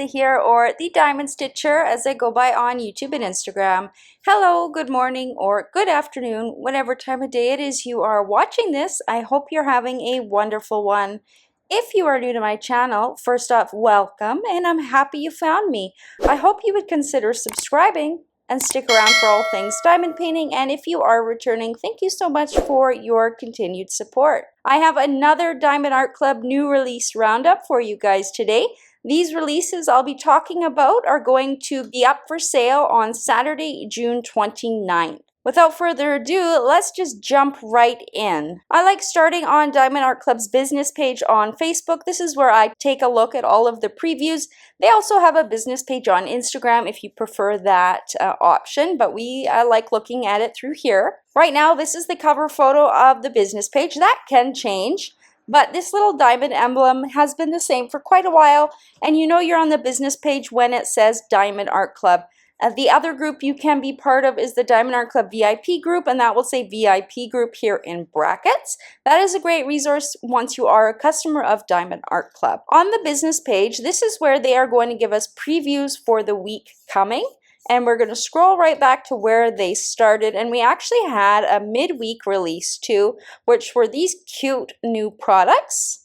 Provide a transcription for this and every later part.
Lisa here, or the Diamond Stitcher as I go by on YouTube and Instagram. Hello, good morning, or good afternoon, whatever time of day it is you are watching this. I hope you're having a wonderful one. If you are new to my channel, first off, welcome, and I'm happy you found me. I hope you would consider subscribing and stick around for all things diamond painting, and if you are returning, thank you so much for your continued support. I have another Diamond Art Club new release roundup for you guys today. These releases I'll be talking about are going to be up for sale on Saturday, June 29th. Without further ado, let's just jump right in. I like starting on Diamond Art Club's business page on Facebook. This is where I take a look at all of the previews. They also have a business page on Instagram if you prefer that option, but we like looking at it through here. Right now, this is the cover photo of the business page. That can change, but this little diamond emblem has been the same for quite a while, and you know you're on the business page when it says Diamond Art Club. The other group you can be part of is the Diamond Art Club VIP group, and that will say VIP group here in brackets. That is a great resource once you are a customer of Diamond Art Club. On the business page, this is where they are going to give us previews for the week coming, and we're going to scroll right back to where they started, and we actually had a midweek release too, which were these cute new products.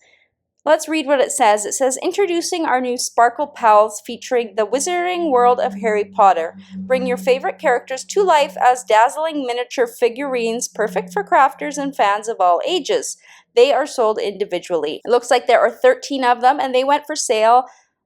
Let's read what it says. It says, introducing our new Sparkle Pals featuring the Wizarding World of Harry Potter. Bring your favorite characters to life as dazzling miniature figurines, perfect for crafters and fans of all ages. They are sold individually. It looks like there are 13 of them, and they went for sale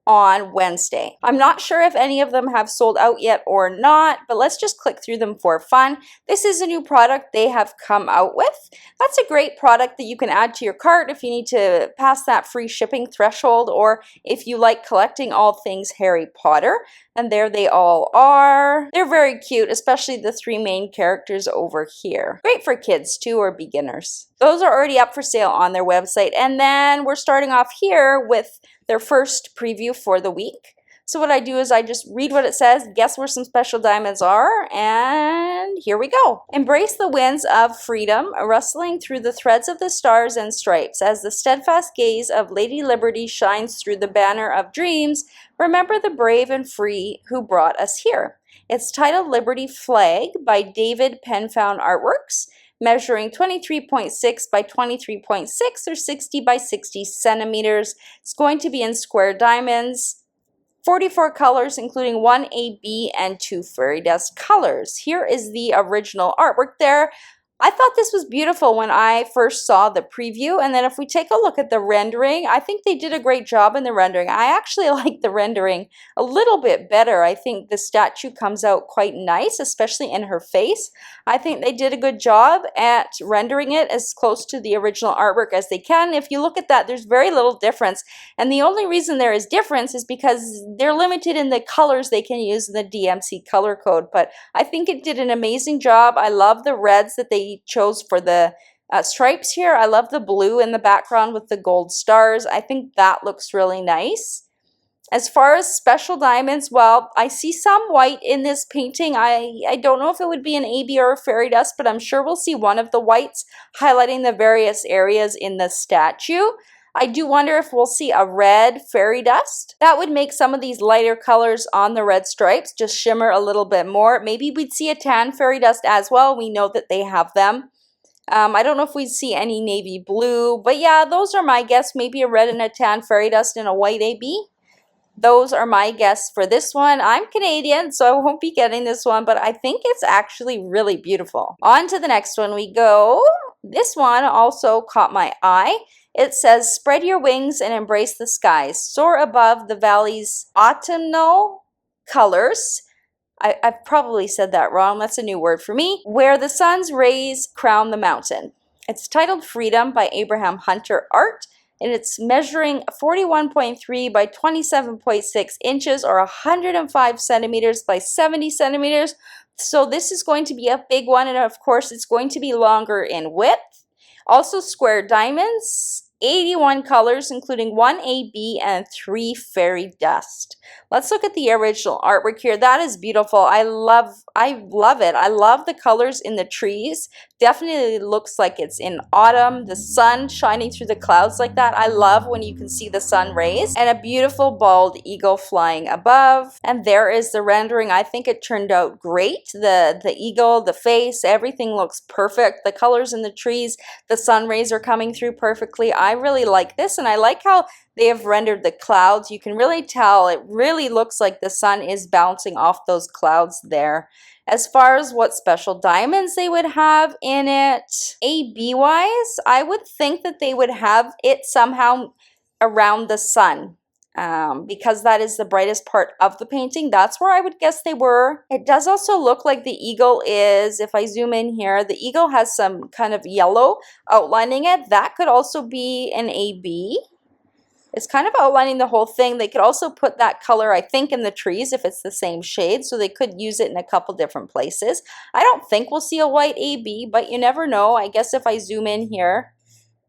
on Wednesday. I'm not sure if any of them have sold out yet or not, but let's just click through them for fun. This is a new product they have come out with. That's a great product that you can add to your cart if you need to pass that free shipping threshold, or if you like collecting all things Harry Potter. And there they all are. They're very cute, especially the three main characters over here. Great for kids too, or beginners. Those are already up for sale on their website. And then we're starting off here with their first preview for the week. So what I do is I just read what it says, guess where some special diamonds are, and here we go. Embrace the winds of freedom, rustling through the threads of the stars and stripes. As the steadfast gaze of Lady Liberty shines through the banner of dreams, remember the brave and free who brought us here. It's titled Liberty Flag by David Penfound Artworks, measuring 23.6 by 23.6 or 60 by 60 centimeters. It's going to be in square diamonds. 44 colors, including 1 AB and 2 fairy dust colors. Here is the original artwork there. I thought this was beautiful when I first saw the preview, and then if we take a look at the rendering, I think they did a great job in the rendering. I actually like the rendering a little bit better. I think the statue comes out quite nice, especially in her face. I think they did a good job at rendering it as close to the original artwork as they can. If you look at that, there's very little difference, and the only reason there is difference is because they're limited in the colors they can use in the DMC color code, but I think it did an amazing job. I love the reds that they chose for the stripes here. I love the blue in the background with the gold stars. I think that looks really nice. As far as special diamonds, well, I see some white in this painting. I don't know if it would be an AB or a fairy dust, but I'm sure we'll see one of the whites highlighting the various areas in the statue. I do wonder if we'll see a red fairy dust. That would make some of these lighter colors on the red stripes just shimmer a little bit more. Maybe we'd see a tan fairy dust as well. We know that they have them. I don't know if we'd see any navy blue, but yeah, those are my guess. Maybe a red and a tan fairy dust and a white AB. Those are my guess for this one. I'm Canadian, so I won't be getting this one, but I think it's actually really beautiful. On to the next one we go. This one also caught my eye. It says, spread your wings and embrace the skies. Soar above the valley's autumnal colors. I've probably said that wrong. That's a new word for me. Where the sun's rays crown the mountain. It's titled Freedom by Abraham Hunter Art, and it's measuring 41.3 by 27.6 inches or 105 centimeters by 70 centimeters. So this is going to be a big one, and of course it's going to be longer in width. Also square diamonds, 81 colors, including 1 AB and 3 fairy dust. Let's look at the original artwork here. That is beautiful. I love it. I love the colors in the trees. Definitely looks like it's in autumn. The sun shining through the clouds like that. I love when you can see the sun rays. And a beautiful bald eagle flying above. And there is the rendering. I think it turned out great. The eagle, the face, everything looks perfect. The colors in the trees, the sun rays are coming through perfectly. I really like this, and I like how they have rendered the clouds. You can really tell it really looks like the sun is bouncing off those clouds there. As far as what special diamonds they would have in it, AB wise, I would think that they would have it somehow around the sun. Because that is the brightest part of the painting. That's where I would guess they were. It does also look like the eagle is, if I zoom in here, the eagle has some kind of yellow outlining it. That could also be an AB. It's kind of outlining the whole thing. They could also put that color, I think, in the trees if it's the same shade, so they could use it in a couple different places. I don't think we'll see a white AB, but you never know. I guess if I zoom in here,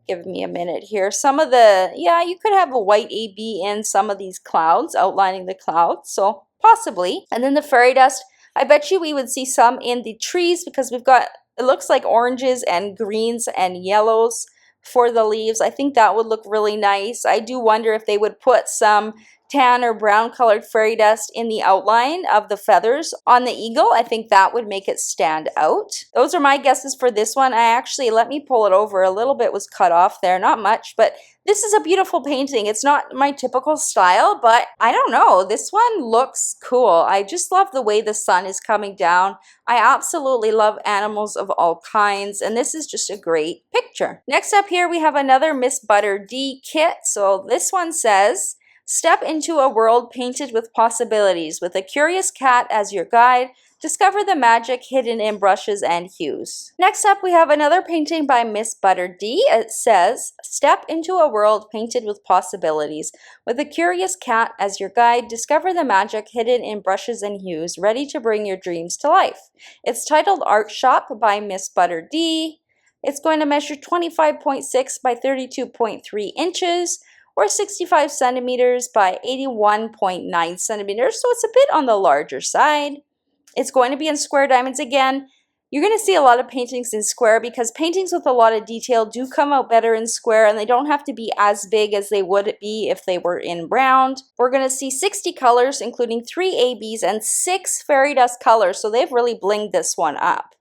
give me a minute here. Some of the, yeah, you could have a white AB in some of these clouds, outlining the clouds, so possibly. And then the fairy dust, I bet you we would see some in the trees because we've got, it looks like oranges and greens and yellows for the leaves. I think that would look really nice. I do wonder if they would put some tan or brown colored fairy dust in the outline of the feathers on the eagle. I think that would make it stand out. Those are my guesses for this one. I actually, let me pull it over. A little bit was cut off there, not much, but this is a beautiful painting. It's not my typical style, but I don't know. This one looks cool. I just love the way the sun is coming down. I absolutely love animals of all kinds, and this is just a great picture. Next up here, we have another Miss Butter D kit. So this one says, step into a world painted with possibilities. With a curious cat as your guide, discover the magic hidden in brushes and hues. Next up, we have another painting by Miss Butter D. It says, step into a world painted with possibilities. With a curious cat as your guide, discover the magic hidden in brushes and hues, ready to bring your dreams to life. It's titled Art Shop by Miss Butter D. It's going to measure 25.6 by 32.3 inches. Or 65 centimeters by 81.9 centimeters, so it's a bit on the larger side. It's going to be in square diamonds again. You're going to see a lot of paintings in square because paintings with a lot of detail do come out better in square, and they don't have to be as big as they would be if they were in round. We're going to see 60 colors, including 3 ABs and 6 fairy dust colors, so they've really blinged this one up.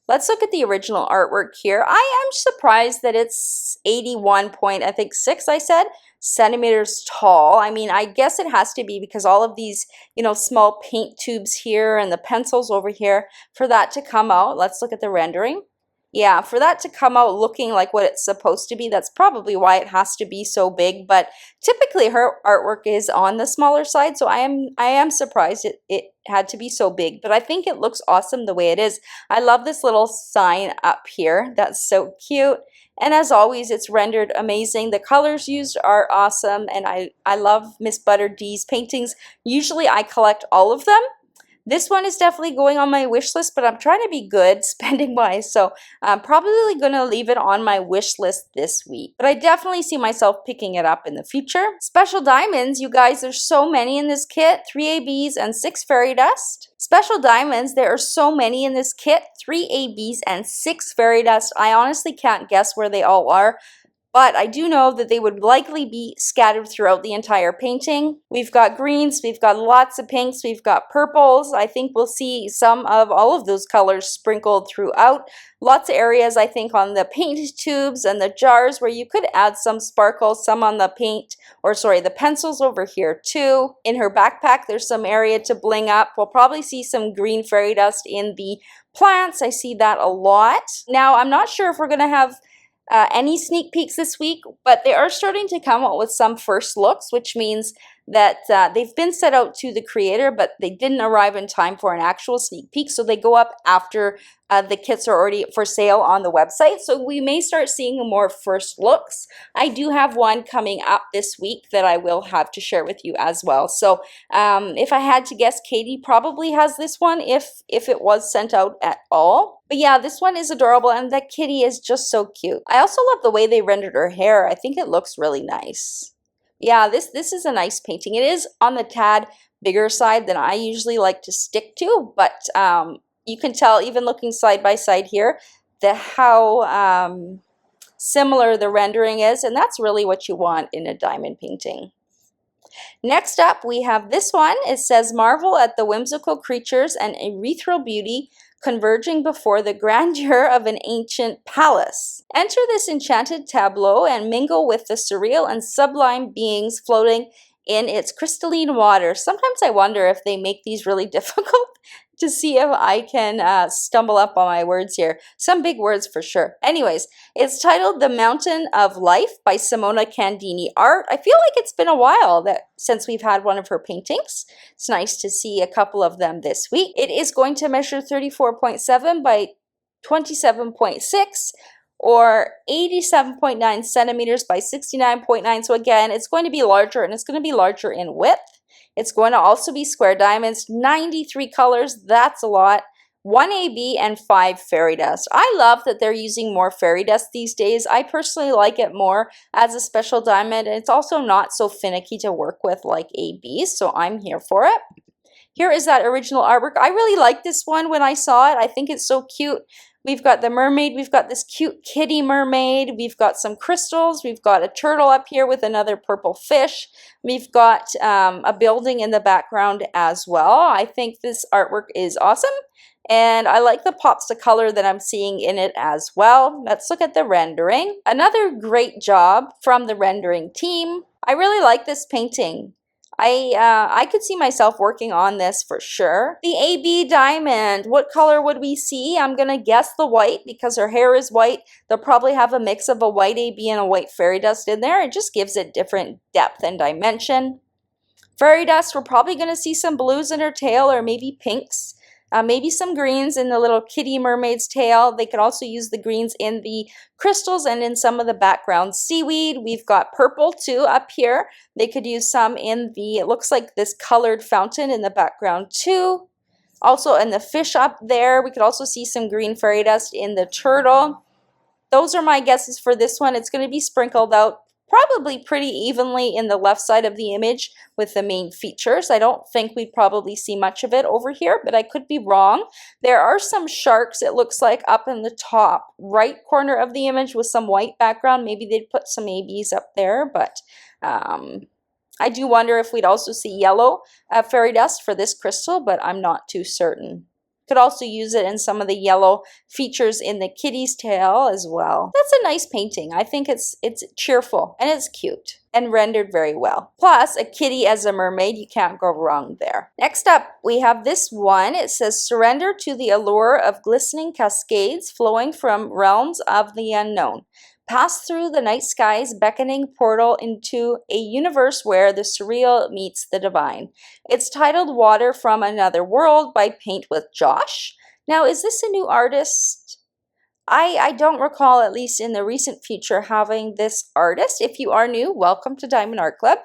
Let's look at the original artwork here. I am surprised that it's 81.6, I said, centimeters tall. I mean, I guess it has to be because all of these, small paint tubes here and the pencils over here, for that to come out. Let's look at the rendering. Yeah, for that to come out looking like what it's supposed to be, that's probably why it has to be so big. But typically her artwork is on the smaller side, so I am surprised it had to be so big. But I think it looks awesome the way it is. I love this little sign up here. That's so cute. And as always, it's rendered amazing. The colors used are awesome, and I love Miss Butter D's paintings. Usually I collect all of them. This one is definitely going on my wish list, but I'm trying to be good spending wise, so I'm probably going to leave it on my wish list this week. But I definitely see myself picking it up in the future. Special diamonds, you guys, there's so many in this kit, 3 ABs and 6 fairy dust. Special diamonds, there are so many in this kit, 3 ABs and 6 fairy dust. I honestly can't guess where they all are. But I do know that they would likely be scattered throughout the entire painting. We've got greens, we've got lots of pinks, we've got purples. I think we'll see some of all of those colors sprinkled throughout. Lots of areas, I think, on the paint tubes and the jars where you could add some sparkle, some on the the pencils over here too. In her backpack, there's some area to bling up. We'll probably see some green fairy dust in the plants. I see that a lot. Now, I'm not sure if we're going to have any sneak peeks this week, but they are starting to come out with some first looks, which means that they've been set out to the creator, but they didn't arrive in time for an actual sneak peek, so they go up after the kits are already for sale on the website. So we may start seeing more first looks. I do have one coming up this week that I will have to share with you as well. So if I had to guess, Katie probably has this one if it was sent out at all. But yeah, this one is adorable, and that kitty is just so cute. I also love the way they rendered her hair. I think it looks really nice. Yeah, this is a nice painting. It is on the tad bigger side than I usually like to stick to, but you can tell even looking side by side here how similar the rendering is, and that's really what you want in a diamond painting. Next up, we have this one. It says, marvel at the whimsical creatures and ethereal beauty converging before the grandeur of an ancient palace. Enter this enchanted tableau and mingle with the surreal and sublime beings floating in its crystalline water. Sometimes I wonder if they make these really difficult to see if I can stumble up on my words here. Some big words for sure. Anyways, it's titled The Mountain of Life by Simona Candini Art. I feel like it's been a while since we've had one of her paintings. It's nice to see a couple of them this week. It is going to measure 34.7 by 27.6 or 87.9 centimeters by 69.9. So again, it's going to be larger, and it's going to be larger in width. It's going to also be square diamonds, 93 colors, that's a lot, 1 AB and 5 fairy dust. I love that they're using more fairy dust these days. I personally like it more as a special diamond, and it's also not so finicky to work with like ABs, so I'm here for it. Here is that original artwork. I really liked this one when I saw it. I think it's so cute. We've got the mermaid, we've got this cute kitty mermaid, we've got some crystals, we've got a turtle up here with another purple fish, we've got a building in the background as well. I think this artwork is awesome, and I like the pops of color that I'm seeing in it as well. Let's look at the rendering. Another great job from the rendering team. I really like this painting. I could see myself working on this for sure. The AB diamond, what color would we see? I'm going to guess the white because her hair is white. They'll probably have a mix of a white AB and a white fairy dust in there. It just gives it different depth and dimension. Fairy dust, we're probably going to see some blues in her tail or maybe pinks. Maybe some greens in the little kitty mermaid's tail. They could also use the greens in the crystals and in some of the background seaweed. We've got purple too up here. They could use some in the, it looks like this colored fountain in the background too. Also in the fish up there, we could also see some green fairy dust in the turtle. Those are my guesses for this one. It's going to be sprinkled out probably pretty evenly in the left side of the image with the main features. I don't think we'd probably see much of it over here, but I could be wrong. There are some sharks, it looks like, up in the top right corner of the image with some white background. Maybe they'd put some ABs up there, but I do wonder if we'd also see yellow fairy dust for this crystal, but I'm not too certain. Could also use it in some of the yellow features in the kitty's tail as well. That's a nice painting. I think it's cheerful and it's cute and rendered very well. Plus, a kitty as a mermaid, you can't go wrong there. Next up, we have this one. It says, surrender to the allure of glistening cascades flowing from realms of the unknown. Pass through the night sky's beckoning portal into a universe where the surreal meets the divine. It's titled Water from Another World by Paint with Josh. Now, is this a new artist? I don't recall, at least in the recent future, having this artist. If you are new, welcome to Diamond Art Club.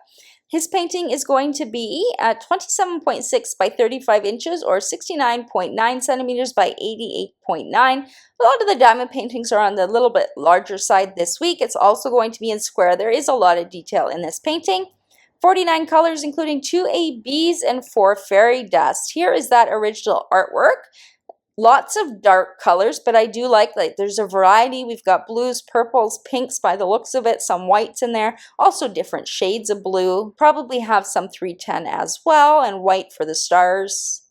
His painting is going to be 27.6 by 35 inches or 69.9 centimeters by 88.9. A lot of the diamond paintings are on the little bit larger side this week. It's also going to be in square. There is a lot of detail in this painting. 49 colors, including 2 ABs and 4 fairy dust. Here is that original artwork. Lots of dark colors, but I do like there's a variety. We've got blues, purples, pinks by the looks of it, some whites in there, also different shades of blue. Probably have some 310 as well, and white for the stars.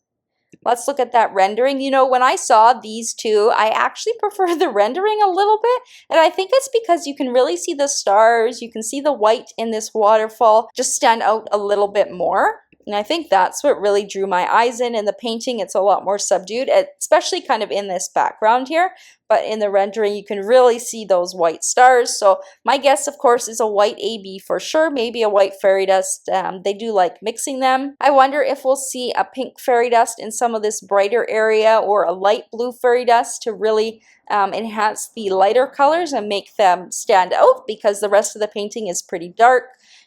Let's look at that rendering. You know, when I saw these two, I actually prefer the rendering a little bit, and I think it's because you can really see the stars, you can see the white in this waterfall just stand out a little bit more. And I think that's what really drew my eyes in the painting. It's a lot more subdued, especially kind of in this background here. But in the rendering, you can really see those white stars. So my guess, of course, is a white AB for sure, maybe a white fairy dust. They do like mixing them. I wonder if we'll see a pink fairy dust in some of this brighter area, or a light blue fairy dust to really enhance the lighter colors and make them stand out, because the rest of the painting is pretty dark.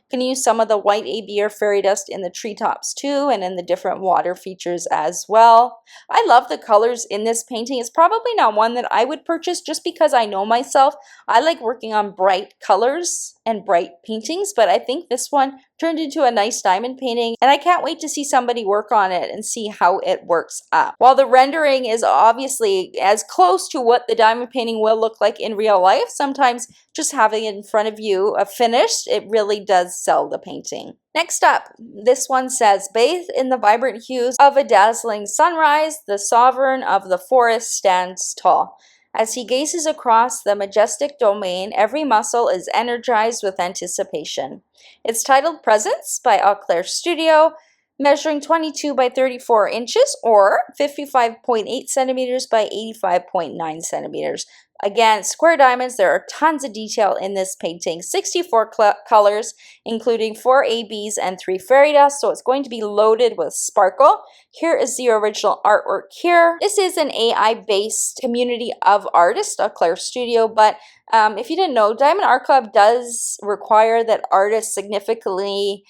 Can use some of the white AB or fairy dust in the treetops too, and in the different water features as well. I love the colors in this painting. It's probably not one that I would purchase, just because I know myself. I like working on bright colors and bright paintings, but I think this one turned into a nice diamond painting, and I can't wait to see somebody work on it and see how it works up. While the rendering is obviously as close to what the diamond painting will look like in real life, sometimes just having it in front of you finished, it really does sell the painting. Next up, this one says, bathe in the vibrant hues of a dazzling sunrise, the sovereign of the forest stands tall. As he gazes across the majestic domain, every muscle is energized with anticipation. It's titled Presence by Eau Claire Studio, measuring 22 by 34 inches or 55.8 centimeters by 85.9 centimeters. Again, square diamonds. There are tons of detail in this painting. 64 colors, including 4 ABs and 3 fairy dust, so it's going to be loaded with sparkle. Here is the original artwork here. This is an AI-based community of artists, Eau Claire Studio, but if you didn't know, Diamond Art Club does require that artists significantly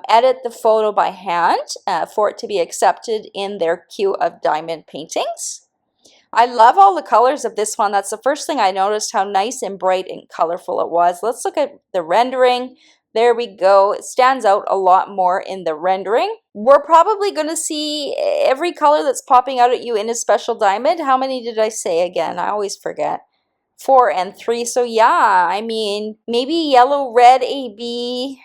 edit the photo by hand for it to be accepted in their queue of diamond paintings. I love all the colors of this one. That's the first thing I noticed, how nice and bright and colorful it was. Let's look at the rendering. There we go. It stands out a lot more in the rendering. We're probably going to see every color that's popping out at you in a special diamond. How many did I say again? I always forget. 4 and 3. So yeah, I mean, maybe yellow, red, AB,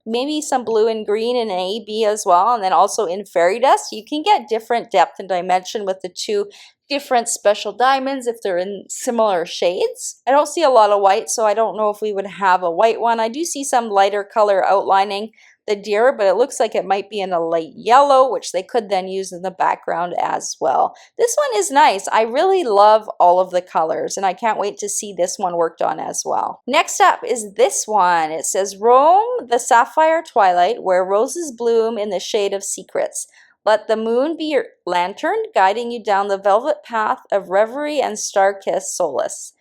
maybe some blue and green in an AB as well, and then also in fairy dust. You can get different depth and dimension with the two different special diamonds if they're in similar shades. I don't see a lot of white, so I don't know if we would have a white one. I do see some lighter color outlining the deer, but it looks like it might be in a light yellow, which they could then use in the background as well. This one is nice. I really love all of the colors, and I can't wait to see this one worked on as well. Next up is this one. It says, roam the sapphire twilight where roses bloom in the shade of secrets. Let the moon be your lantern, guiding you down the velvet path of reverie and star-kissed solace.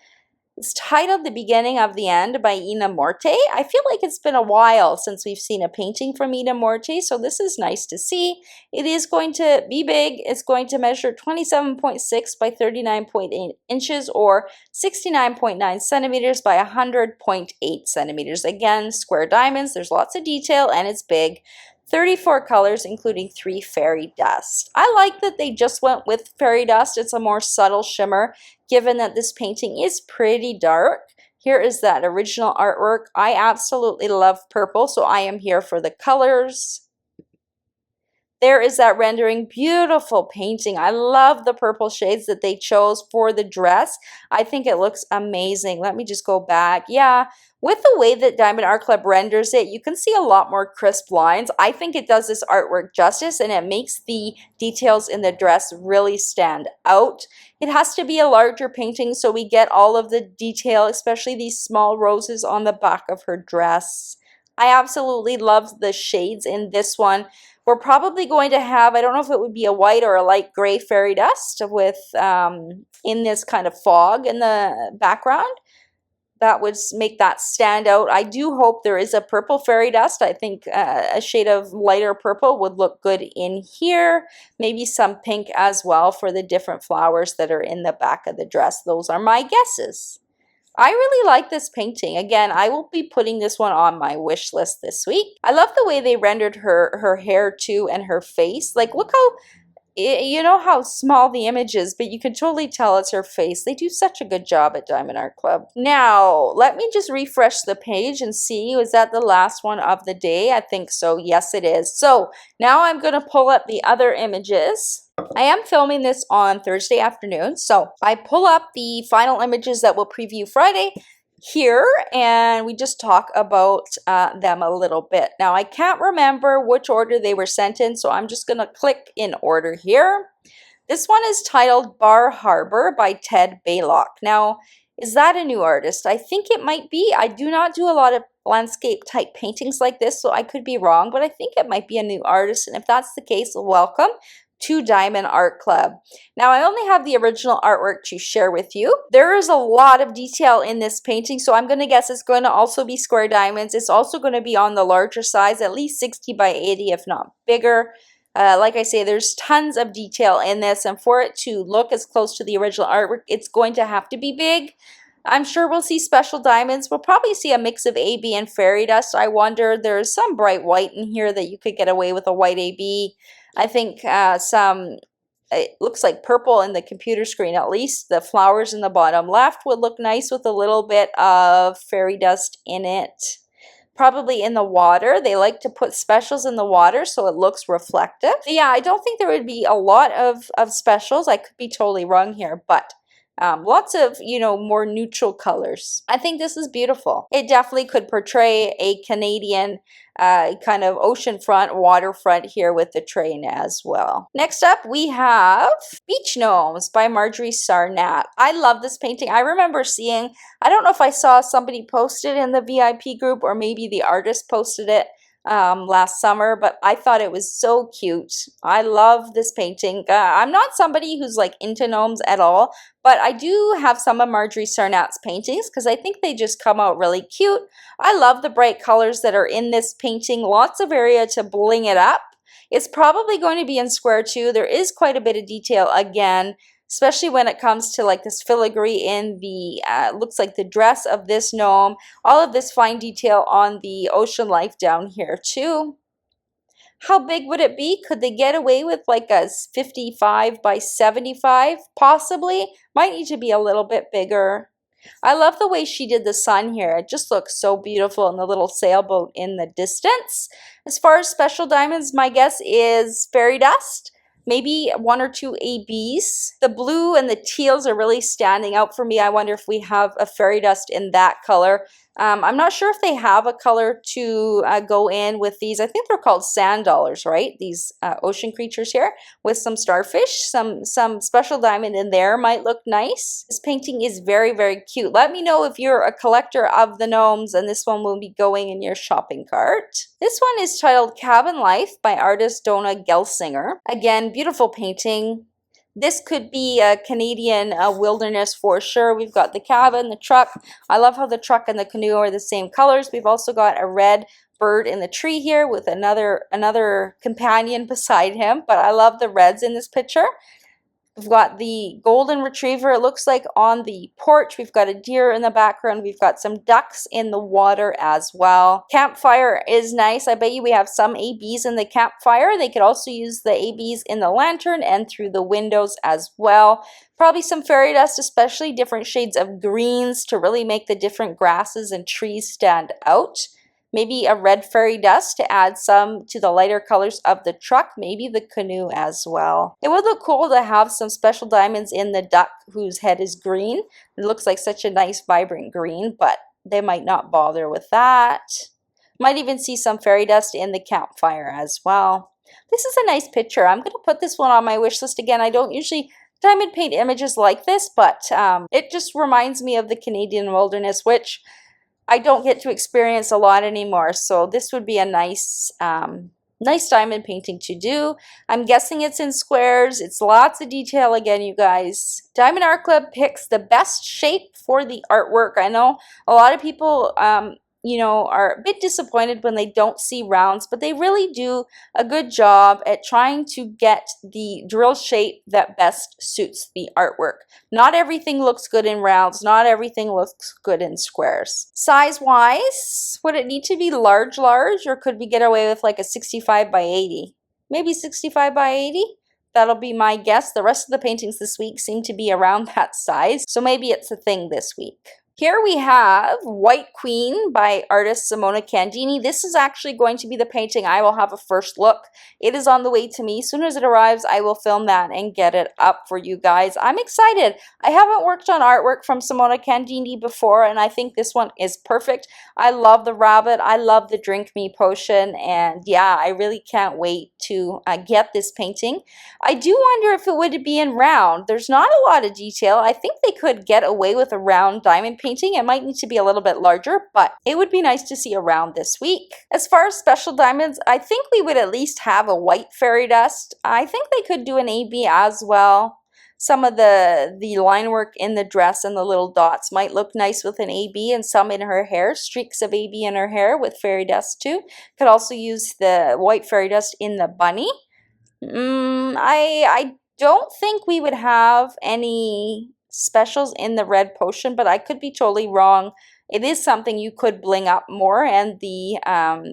It's titled The Beginning of the End by Ina Morte. I feel like it's been a while since we've seen a painting from Ina Morte, so this is nice to see. It is going to be big. It's going to measure 27.6 by 39.8 inches or 69.9 centimeters by 100.8 centimeters. Again, square diamonds. There's lots of detail and it's big. 34 colors, including 3 fairy dust. I like that they just went with fairy dust. It's a more subtle shimmer, given that this painting is pretty dark. Here is that original artwork. I absolutely love purple, so I am here for the colors. There is that rendering. Beautiful painting. I love the purple shades that they chose for the dress. I think it looks amazing. Let me just go back. Yeah, with the way that Diamond Art Club renders it, you can see a lot more crisp lines. I think it does this artwork justice, and it makes the details in the dress really stand out. It has to be a larger painting so we get all of the detail, especially these small roses on the back of her dress. I absolutely love the shades in this one. We're probably going to have, I don't know if it would be a white or a light gray fairy dust with in this kind of fog in the background. That would make that stand out. I do hope there is a purple fairy dust. I think a shade of lighter purple would look good in here. Maybe some pink as well for the different flowers that are in the back of the dress. Those are my guesses. I really like this painting. Again, I will be putting this one on my wish list this week. I love the way they rendered her hair too and her face. Like, look how, you know how small the image is, but you can totally tell it's her face. They do such a good job at Diamond Art Club. Now, let me just refresh the page and see, was that the last one of the day? I think so. Yes, it is. So now I'm going to pull up the other images. I am filming this on Thursday afternoon, so I pull up the final images that will preview Friday. here and we just talk about them a little bit. Now, I can't remember which order they were sent in, so I'm just going to click in order here. This one is titled Bar Harbor by Ted Baylock. Now, is that a new artist? I think it might be. I do not do a lot of landscape type paintings like this, so I could be wrong, but I think it might be a new artist. And if that's the case, welcome to Diamond Art Club. Now, I only have the original artwork to share with you. There is a lot of detail in this painting, so I'm going to guess it's going to also be square diamonds. It's also going to be on the larger size, at least 60 by 80, if not bigger. Like I say, there's tons of detail in this, and for it to look as close to the original artwork, it's going to have to be big. I'm sure we'll see special diamonds. We'll probably see a mix of AB and fairy dust. I wonder, there's some bright white in here that you could get away with a white AB. I think it looks like purple in the computer screen at least. The flowers in the bottom left would look nice with a little bit of fairy dust in it. Probably in the water. They like to put specials in the water so it looks reflective. But yeah, I don't think there would be a lot of specials. I could be totally wrong here, but lots of, more neutral colors. I think this is beautiful. It definitely could portray a Canadian kind of oceanfront, waterfront here with the train as well. Next up, we have Beach Gnomes by Marjorie Sarnat. I love this painting. I remember seeing, I don't know if I saw somebody post it in the VIP group or maybe the artist posted it last summer, but I thought it was so cute. I love this painting. I'm not somebody who's like into gnomes at all, but I do have some of Marjorie Sarnat's paintings because I think they just come out really cute. I love the bright colors that are in this painting. Lots of area to bling it up. It's probably going to be in square too. There is quite a bit of detail again, especially when it comes to like this filigree in the, looks like the dress of this gnome. All of this fine detail on the ocean life down here too. How big would it be? Could they get away with like a 55 by 75? Possibly. Might need to be a little bit bigger. I love the way she did the sun here. It just looks so beautiful in the little sailboat in the distance. As far as special diamonds, my guess is fairy dust. Maybe one or two ABs. The blue and the teals are really standing out for me. I wonder if we have a fairy dust in that color. I'm not sure if they have a color to go in with these. I think they're called sand dollars, right? These ocean creatures here with some starfish. Some special diamond in there might look nice. This painting is very, very cute. Let me know if you're a collector of the gnomes and this one will be going in your shopping cart. This one is titled Cabin Life by artist Donna Gelsinger. Again, beautiful painting. This could be a Canadian wilderness for sure. We've got the cabin, the truck. I love how the truck and the canoe are the same colors. We've also got a red bird in the tree here with another companion beside him. But I love the reds in this picture. We've got the golden retriever, it looks like, on the porch. We've got a deer in the background. We've got some ducks in the water as well. Campfire is nice. I bet you we have some ABs in the campfire. They could also use the ABs in the lantern and through the windows as well. Probably some fairy dust, especially different shades of greens to really make the different grasses and trees stand out. Maybe a red fairy dust to add some to the lighter colors of the truck, maybe the canoe as well. It would look cool to have some special diamonds in the duck whose head is green. It looks like such a nice vibrant green, but they might not bother with that. Might even see some fairy dust in the campfire as well. This is a nice picture. I'm going to put this one on my wish list again. I don't usually diamond paint images like this, but it just reminds me of the Canadian wilderness, which I don't get to experience a lot anymore, so this would be a nice diamond painting to do. I'm guessing it's in squares. It's lots of detail again, you guys. Diamond Art Club picks the best shape for the artwork. I know a lot of people are a bit disappointed when they don't see rounds, but they really do a good job at trying to get the drill shape that best suits the artwork. Not everything looks good in rounds, not everything looks good in squares. Size-wise, would it need to be large, or could we get away with like a 65 by 80? Maybe 65 by 80? That'll be my guess. The rest of the paintings this week seem to be around that size, so maybe it's a thing this week. Here we have White Queen by artist Simona Candini. This is actually going to be the painting I will have a first look. It is on the way to me. As soon as it arrives, I will film that and get it up for you guys. I'm excited. I haven't worked on artwork from Simona Candini before, and I think this one is perfect. I love the rabbit. I love the Drink Me potion, and yeah, I really can't wait to get this painting. I do wonder if it would be in round. There's not a lot of detail. I think they could get away with a round diamond painting. It might need to be a little bit larger, but it would be nice to see a round this week. As far as special diamonds, I think we would at least have a white fairy dust. I think they could do an AB as well. Some of the line work in the dress and the little dots might look nice with an AB, and some in her hair, streaks of AB in her hair with fairy dust too. Could also use the white fairy dust in the bunny. I don't think we would have any specials in the red potion, but I could be totally wrong. It is something you could bling up more, and the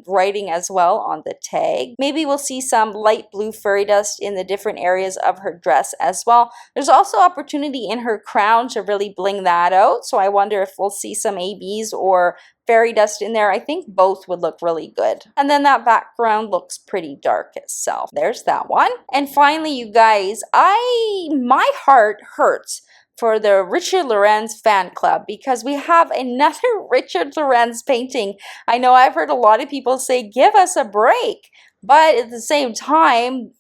writing as well on the tag. Maybe we'll see some light blue fairy dust in the different areas of her dress as well. There's also opportunity in her crown to really bling that out, so I wonder if we'll see some ABs or fairy dust in there. I think both would look really good. And then that background looks pretty dark itself. There's that one. And finally, you guys, my heart hurts for the Richard Lorenz fan club because we have another Richard Lorenz painting. I know I've heard a lot of people say, give us a break. But at the same time,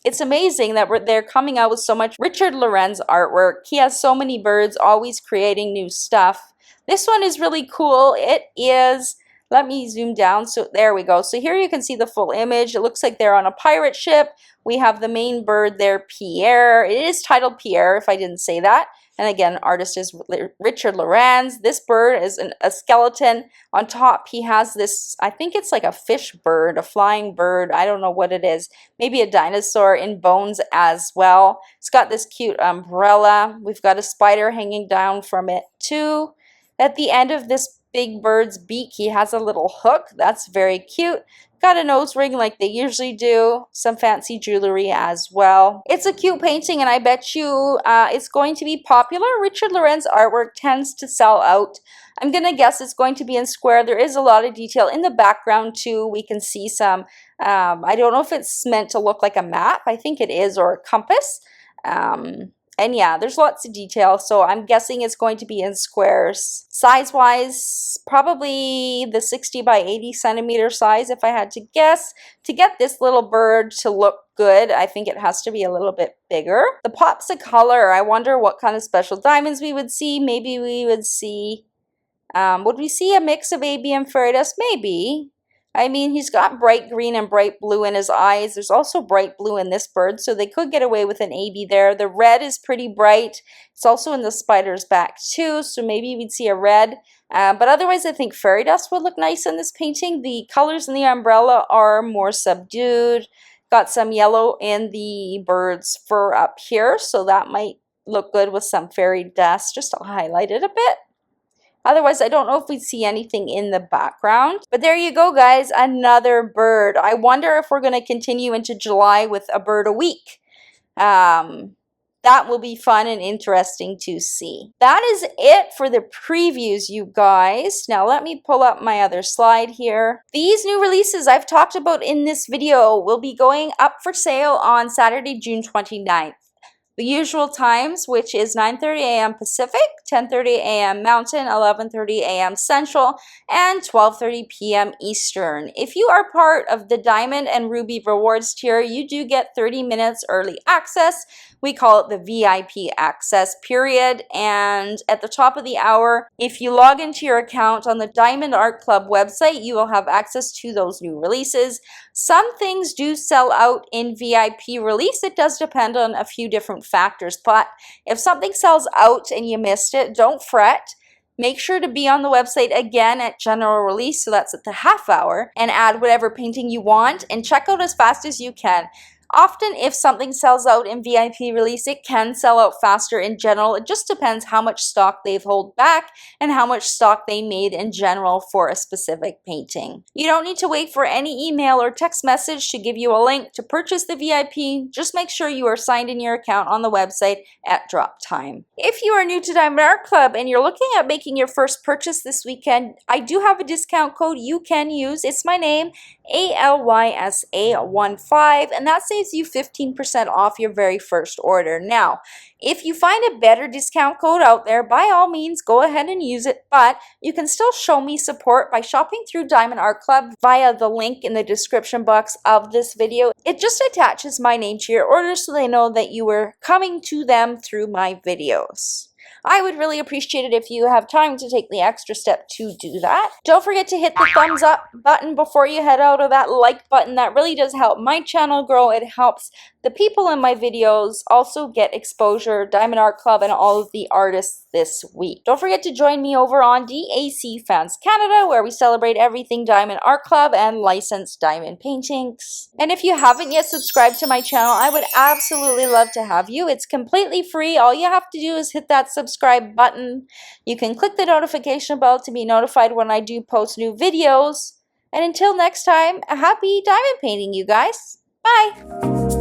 it's amazing that they're coming out with so much Richard Lorenz artwork. He has so many birds, always creating new stuff. This one is really cool. It is, let me zoom down. So there we go. So here you can see the full image. It looks like they're on a pirate ship. We have the main bird there, Pierre. It is titled Pierre, if I didn't say that. And again, artist is Richard Lorenz. This bird is a skeleton. On top, he has this, I think it's like a fish bird, a flying bird. I don't know what it is. Maybe a dinosaur in bones as well. It's got this cute umbrella. We've got a spider hanging down from it too. At the end of this big bird's beak, he has a little hook. That's very cute. Got a nose ring like they usually do. Some fancy jewelry as well. It's a cute painting, and I bet you it's going to be popular. Richard Lorenz artwork tends to sell out. I'm going to guess it's going to be in square. There is a lot of detail in the background too. We can see some, I don't know if it's meant to look like a map. I think it is, or a compass. And yeah, there's lots of detail, so I'm guessing it's going to be in squares. Size-wise, probably the 60 by 80 centimeter size, if I had to guess. To get this little bird to look good, I think it has to be a little bit bigger. The pops of color, I wonder what kind of special diamonds we would see. Maybe we would see, would we see a mix of AB and fairy dust? Maybe. I mean, he's got bright green and bright blue in his eyes. There's also bright blue in this bird, so they could get away with an AB there. The red is pretty bright. It's also in the spider's back too, so maybe we'd see a red. But otherwise, I think fairy dust would look nice in this painting. The colors in the umbrella are more subdued. Got some yellow in the bird's fur up here, so that might look good with some fairy dust, just to highlight it a bit. Otherwise, I don't know if we'd see anything in the background. But there you go, guys. Another bird. I wonder if we're going to continue into July with a bird a week. That will be fun and interesting to see. That is it for the previews, you guys. Now, let me pull up my other slide here. These new releases I've talked about in this video will be going up for sale on Saturday, June 29th. The usual times, which is 9:30 a.m. Pacific, 10:30 a.m. Mountain, 11:30 a.m. Central, and 12:30 p.m. Eastern. If you are part of the Diamond and Ruby Rewards tier, you do get 30 minutes early access. We call it the VIP access period. And at the top of the hour, if you log into your account on the Diamond Art Club website, you will have access to those new releases. Some things do sell out in VIP release. It does depend on a few different factors, but if something sells out and you missed it, don't fret. Make sure to be on the website again at general release, so that's at the half hour, and add whatever painting you want and check out as fast as you can. Often, if something sells out in VIP release, it can sell out faster in general. It just depends how much stock they've held back and how much stock they made in general for a specific painting. You don't need to wait for any email or text message to give you a link to purchase the VIP. Just make sure you are signed in your account on the website at drop time. If you are new to Diamond Art Club and you're looking at making your first purchase this weekend, I do have a discount code you can use. It's my name, ALYSA15, and that saves you 15% off your very first order. Now, if you find a better discount code out there, by all means, go ahead and use it, but you can still show me support by shopping through Diamond Art Club via the link in the description box of this video. It just attaches my name to your order so they know that you were coming to them through my videos. I would really appreciate it if you have time to take the extra step to do that. Don't forget to hit the thumbs up button before you head out, or that like button. That really does help my channel grow. It helps the people in my videos also get exposure, Diamond Art Club, and all of the artists this week. Don't forget to join me over on DAC Fans Canada, where we celebrate everything Diamond Art Club and licensed diamond paintings. And if you haven't yet subscribed to my channel, I would absolutely love to have you. It's completely free. All you have to do is hit that subscribe button. You can click the notification bell to be notified when I do post new videos. And until next time, happy diamond painting, you guys. Bye!